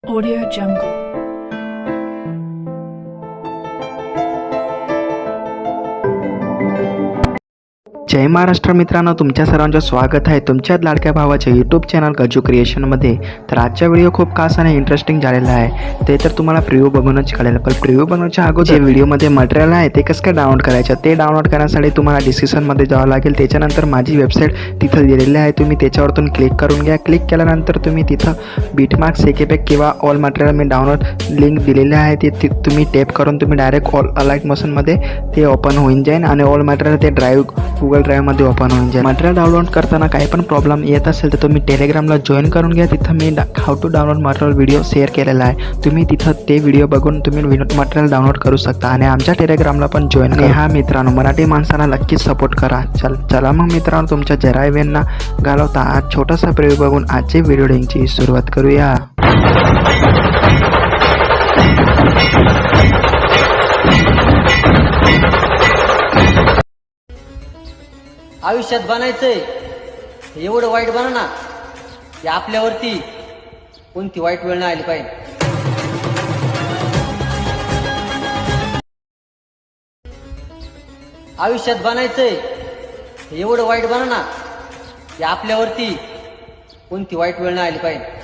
Audio Jungle. जय महाराष्ट्र मित्रांनो, तुमच्या सर्वांचं स्वागत आहे तुमच्याच लाडक्या भावाच्या यूट्यूब चॅनल गजू क्रिएशनमध्ये. तर आजचा व्हिडिओ खूप खास आणि इंटरेस्टिंग झालेला आहे. ते तर तुम्हाला प्रिव्ह्यू बघूनच कळेल. पण प्रिव्ह्यू बनवण्याच्या अगोदर व्हिडिओमध्ये मटेरियल आहे ते कसं काय डाउनलोड करायचं, ते डाउनलोड करण्यासाठी तुम्हाला डिस्क्रिप्शनमध्ये जावं लागेल. त्याच्यानंतर माझी वेबसाईट तिथं दिलेली आहे, तुम्ही त्याच्यावरतून क्लिक करून घ्या. क्लिक केल्यानंतर तुम्ही तिथं बीटमार्क्स सेकेपॅक किंवा ऑल मटेरियल मी डाउनलोड लिंक दिलेली आहे, ते तुम्ही टॅप करून तुम्ही डायरेक्ट ऑल अलाइट मोशनमध्ये ते ओपन होऊन जाईल आणि ऑल मटेरियल ते गुगल ड्राईव्हमध्ये ओपन होऊन जाईल. मटेरियल डाउनलोड करताना काही पण प्रॉब्लेम येत असेल तर तुम्ही टेलिग्रामला जॉईन करून घ्या. तिथं मी how to download material video share केलेला आहे. तुम्ही तिथं ते व्हिडिओ बघून तुम्ही मटेरियल डाउनलोड करू शकता आणि आमच्या टेलिग्रामला पण जॉईन करा. हा मित्रांनो, मराठी माणसांना नक्कीच सपोर्ट करा. चला मग मित्रांनो, तुमच्या जरा वेळ न घालवता आज छोटासा प्रिव्ह्यू बघून आजची व्हिडिओ लिंकची सुरुवात करूया. आयुष्यात बनायचंय एवढं वाईट बना ना की आपल्यावरती कोणती वाईट वेळ नाही आली पाहिजे. आयुष्यात बनायचंय एवढं वाईट बना ना की आपल्यावरती कोणती वाईट वेळ नाही आली पाहिजे.